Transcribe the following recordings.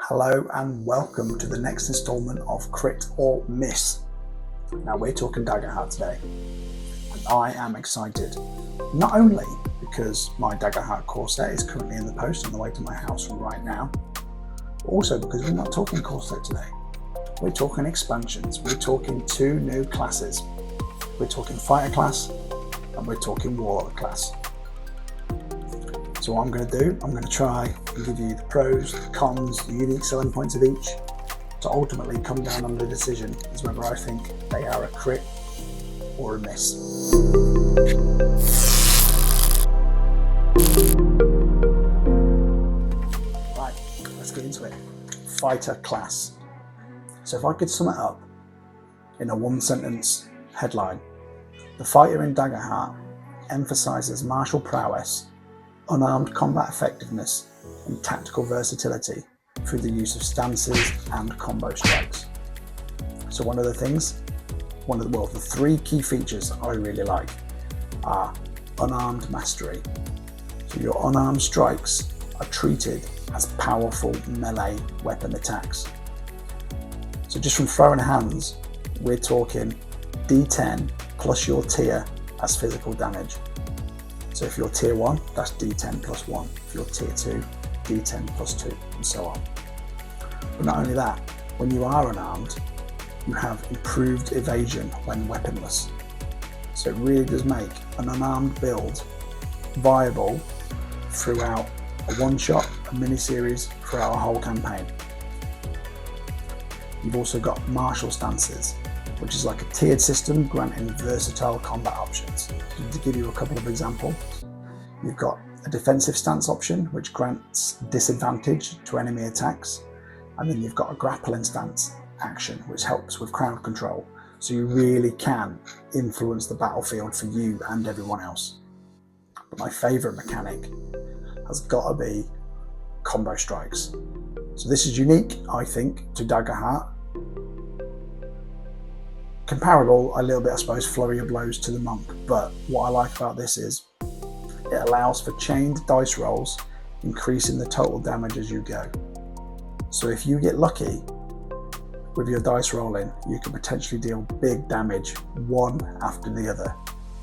Hello and welcome to the next instalment of Crit or Miss. Now we're talking Daggerheart today, and I am excited, not only because my Daggerheart core set is currently in the post on the way to my house right now, but also because we're not talking core set today. We're talking expansions, we're talking two new classes. We're talking Fighter class and we're talking Warlock class. So what I'm going to do, I'm going to try and give you the pros, the cons, the unique selling points of each, to ultimately come down on the decision as whether I think they are a crit or a miss. Right, let's get into it. Fighter class. So if I could sum it up in a one-sentence headline, the fighter in Daggerheart emphasises martial prowess, unarmed combat effectiveness and tactical versatility through the use of stances and combo strikes. So the three key features I really like are unarmed mastery. So your unarmed strikes are treated as powerful melee weapon attacks. So just from throwing hands, we're talking D10 plus your tier as physical damage. So if you're tier 1, that's D10 plus 1. If you're tier 2, D10 plus 2, and so on. But not only that, when you are unarmed, you have improved evasion when weaponless. So it really does make an unarmed build viable throughout a one-shot, a mini-series, throughout a whole campaign. You've also got martial stances, which is like a tiered system granting versatile combat options. To give you a couple of examples, you've got a defensive stance option, which grants disadvantage to enemy attacks, and then you've got a grappling stance action, which helps with crowd control, so you really can influence the battlefield for you and everyone else. But my favourite mechanic has got to be combo strikes. So this is unique, I think, to Daggerheart. Comparable a little bit, I suppose, flurry of blows to the monk, but what I like about this is it allows for chained dice rolls, increasing the total damage as you go. So if you get lucky with your dice rolling, you can potentially deal big damage one after the other.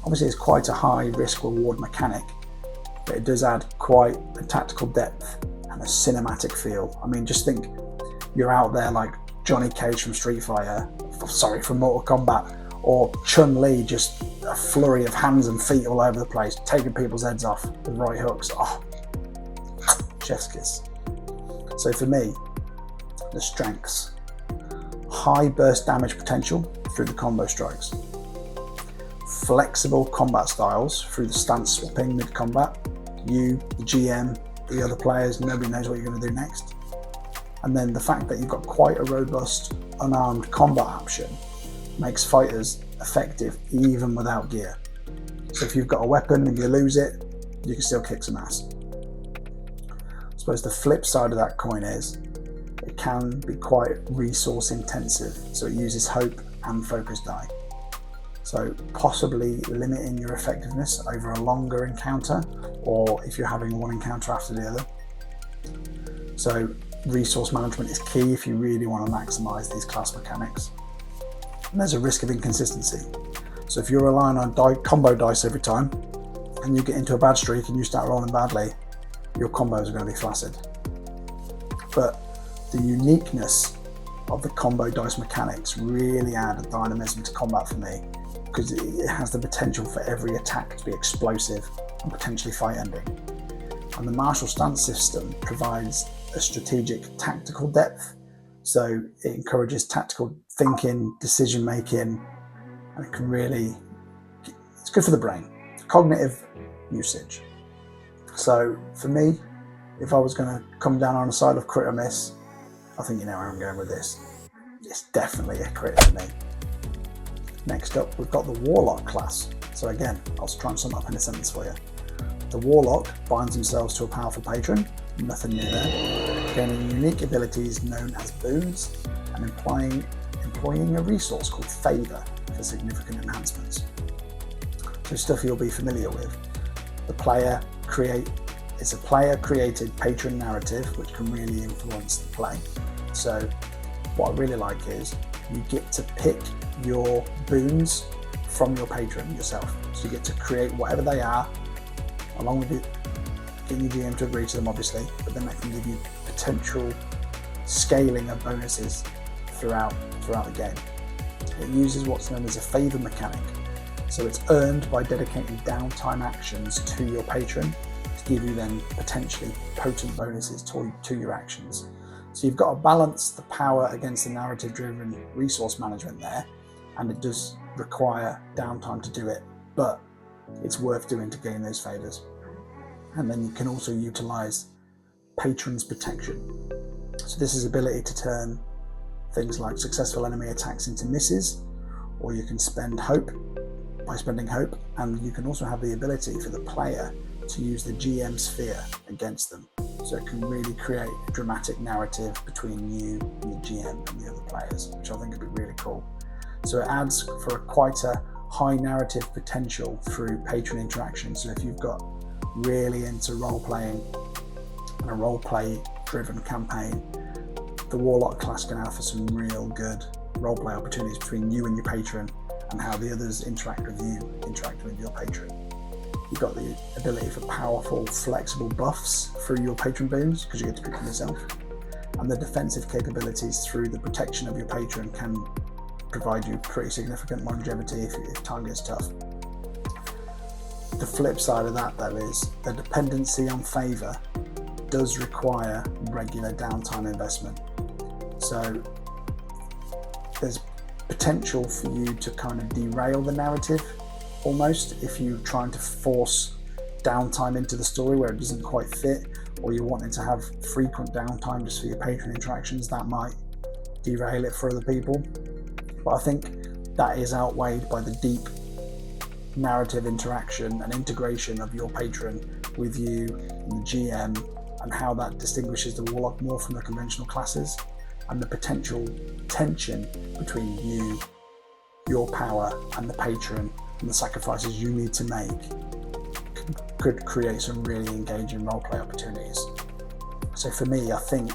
Obviously it's quite a high risk reward mechanic, but it does add quite a tactical depth and a cinematic feel. I mean, just think you're out there like Johnny Cage from from Mortal Kombat, or Chun-Li, just a flurry of hands and feet all over the place, taking people's heads off with right hooks. Oh, chef's kiss. So for me, the strengths: high burst damage potential through the combo strikes, flexible combat styles through the stance swapping mid-combat. You, the GM, the other players, nobody knows what you're going to do next. And then the fact that you've got quite a robust unarmed combat option makes fighters effective even without gear. So if you've got a weapon and you lose it, you can still kick some ass. I suppose the flip side of that coin is it can be quite resource intensive, so it uses hope and focus die. So possibly limiting your effectiveness over a longer encounter, or if you're having one encounter after the other. So resource management is key if you really want to maximise these class mechanics. And there's a risk of inconsistency. So if you're relying on combo dice every time, and you get into a bad streak and you start rolling badly, your combos are going to be flaccid. But the uniqueness of the combo dice mechanics really add a dynamism to combat for me, because it has the potential for every attack to be explosive and potentially fight ending. And the martial stance system provides a strategic tactical depth, so it encourages tactical thinking, decision making, and it's good for the brain, cognitive usage. So for me, if I was going to come down on the side of crit or miss, I think you know where I'm going with this. It's definitely a crit for me. Next up, we've got the Warlock class. So again, I'll try and sum up in a sentence for you. The Warlock binds themselves to a powerful patron, nothing new there, gaining unique abilities known as boons, and employing a resource called favour for significant enhancements. So stuff you'll be familiar with. The player create It's a player-created patron narrative which can really influence the play. So what I really like is you get to pick your boons from your patron yourself. So you get to create whatever they are, along with it, getting your GM to agree to them obviously, but then that can give you potential scaling of bonuses throughout the game. It uses what's known as a favour mechanic. So it's earned by dedicating downtime actions to your patron to give you then potentially potent bonuses to your actions. So you've got to balance the power against the narrative-driven resource management there, and it does require downtime to do it, but it's worth doing to gain those favours. And then you can also utilise Patron's Protection. So this is ability to turn things like successful enemy attacks into misses, or you can spend hope by spending hope, and you can also have the ability for the player to use the GM sphere against them. So it can really create a dramatic narrative between you and the GM and the other players, which I think would be really cool. So it adds for quite a high narrative potential through patron interaction. So if you've got really into role-playing and a role-play driven campaign, the Warlock class can offer some real good role-play opportunities between you and your patron, and how the others interact with you, interacting with your patron. You've got the ability for powerful, flexible buffs through your patron boons, because you get to pick them yourself. And the defensive capabilities through the protection of your patron can provide you pretty significant longevity if time gets tough. The flip side of that, though, is the dependency on favour does require regular downtime investment. So there's potential for you to kind of derail the narrative almost if you're trying to force downtime into the story where it doesn't quite fit, or you're wanting to have frequent downtime just for your patron interactions. That might derail it for other people, but I think that is outweighed by the deep narrative interaction and integration of your patron with you and the GM, and how that distinguishes the Warlock more from the conventional classes, and the potential tension between you, your power, and the patron, and the sacrifices you need to make could create some really engaging roleplay opportunities. So for me, I think,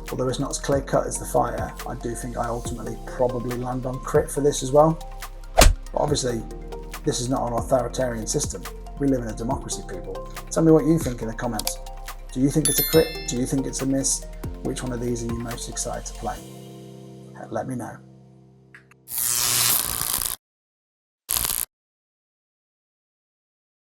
although it's not as clear cut as the fighter, I do think I ultimately probably land on crit for this as well. But obviously, this is not an authoritarian system. We live in a democracy, people. Tell me what you think in the comments. Do you think it's a crit? Do you think it's a miss? Which one of these are you most excited to play? Let me know.